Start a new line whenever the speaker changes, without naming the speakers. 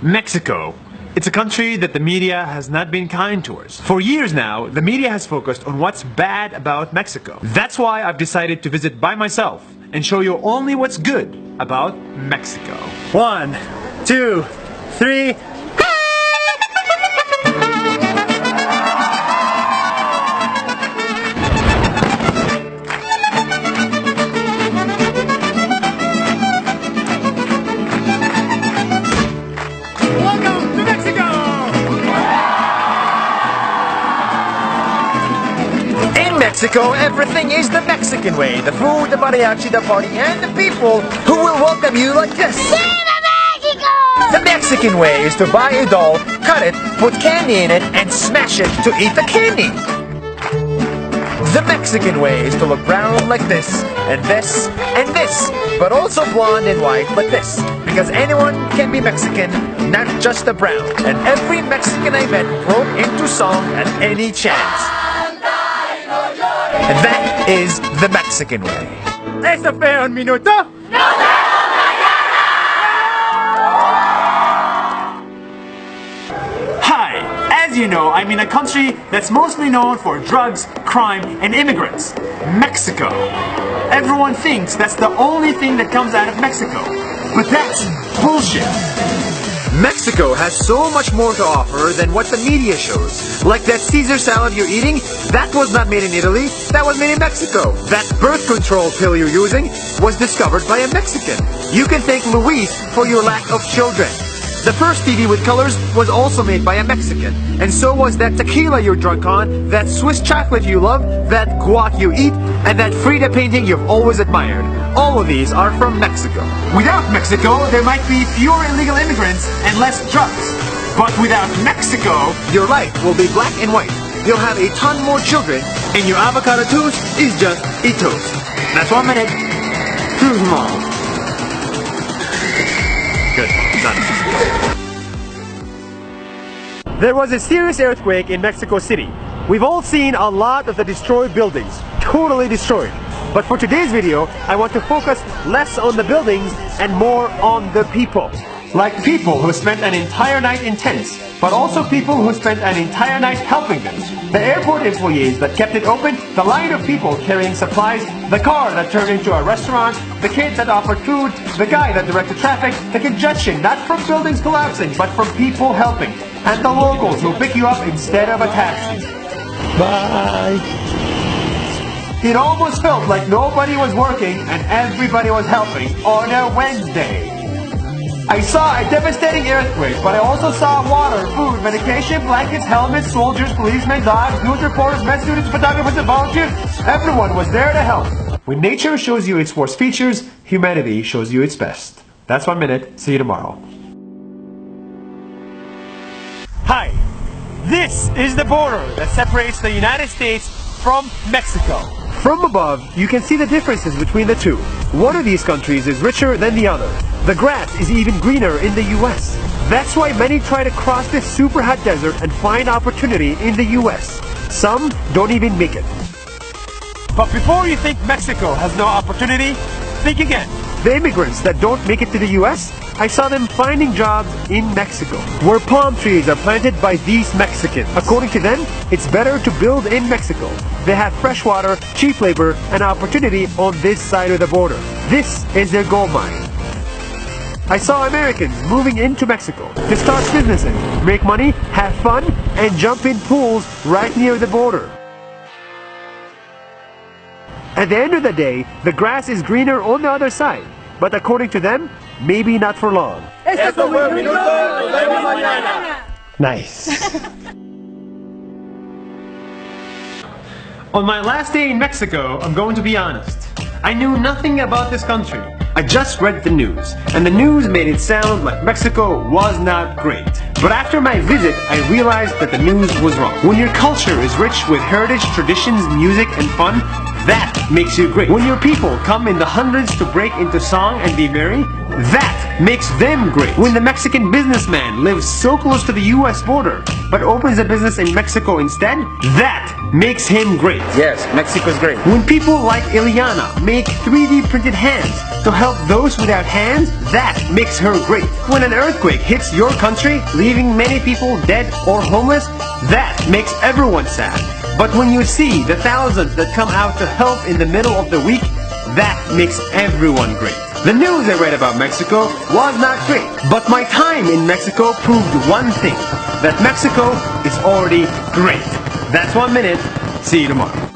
Mexico. It's a country that the media has not been kind towards. For years now, the media has focused on what's bad about Mexico. That's why I've decided to visit by myself and show you only what's good about Mexico. 1, 2, 3.
Mexico, everything is the Mexican way. The food, the mariachi, the party, and the people who will welcome you like this.
¡Viva México!
The Mexican way is to buy a doll, cut it, put candy in it, and smash it to eat the candy. The Mexican way is to look brown like this, and this, and this, but also blonde and white like this. Because anyone can be Mexican, not just the brown. And every Mexican I met broke into song at any chance. And that is the Mexican way. ¿Eso fue un minuto?
Hi! As you know, I'm in a country that's mostly known for drugs, crime, and immigrants. Mexico. Everyone thinks that's the only thing that comes out of Mexico. But that's bullshit.
Mexico has so much more to offer than what the media shows. Like that Caesar salad you're eating, that was not made in Italy, that was made in Mexico. That birth control pill you're using was discovered by a Mexican. You can thank Luis for your lack of children. The first TV with colors was also made by a Mexican. And so was that tequila you're drunk on, that Swiss chocolate you love, that guac you eat, and that Frida painting you've always admired. All of these are from Mexico.
Without Mexico, there might be fewer illegal immigrants and less drugs. But without Mexico,
your life will be black and white. You'll have a ton more children, and your avocado toast is just a toast. That's 1 minute. Too small. Good. Done. There was a serious earthquake in Mexico City. We've all seen a lot of the destroyed buildings. Totally destroyed. But for today's video, I want to focus less on the buildings and more on the people.
like people who spent an entire night in tents, but also people who spent an entire night helping them. The airport employees that kept it open, the line of people carrying supplies, the car that turned into a restaurant, the kid that offered food, the guy that directed traffic, the congestion not from buildings collapsing, but from people helping, and the locals who pick you up instead of a taxi.
Bye!
It almost felt like nobody was working and everybody was helping on a Wednesday. I saw a devastating earthquake, but I also saw water, food, medication, blankets, helmets, soldiers, policemen, dogs, news reporters, med students, photographers, and volunteers. Everyone was there to help. When nature shows you its worst features, humanity shows you its best. That's 1 minute. See you tomorrow. Hi. This is the border that separates the United States from Mexico. From above, you can see the differences between the two. One of these countries is richer than the other. The grass is even greener in the US. That's why many try to cross this super hot desert and find opportunity in the US. Some don't even make it. But before you think Mexico has no opportunity, think again. The immigrants that don't make it to the US, I saw them finding jobs in Mexico, where palm trees are planted by these Mexicans. According to them, it's better to build in Mexico. They have fresh water, cheap labor, and opportunity on this side of the border. This is their gold mine. I saw Americans moving into Mexico to start businesses, make money, have fun, and jump in pools right near the border. At the end of the day, the grass is greener on the other side, but according to them, maybe not for long. Nice. On my last day in Mexico, I'm going to be honest. I knew nothing about this country. I just read the news, and the news made it sound like Mexico was not great. But after my visit, I realized that the news was wrong. When your culture is rich with heritage, traditions, music, and fun, that makes you great. When your people come in the hundreds to break into song and be merry, that makes them great. When the Mexican businessman lives so close to the US border, but opens a business in Mexico instead, that makes him great.
Yes, Mexico's great.
When people like Ileana make 3D printed hands, to help those without hands, that makes her great. When an earthquake hits your country, leaving many people dead or homeless, that makes everyone sad. But when you see the thousands that come out to help in the middle of the week, that makes everyone great. The news I read about Mexico was not great, but my time in Mexico proved one thing, that Mexico is already great. That's 1 minute. See you tomorrow.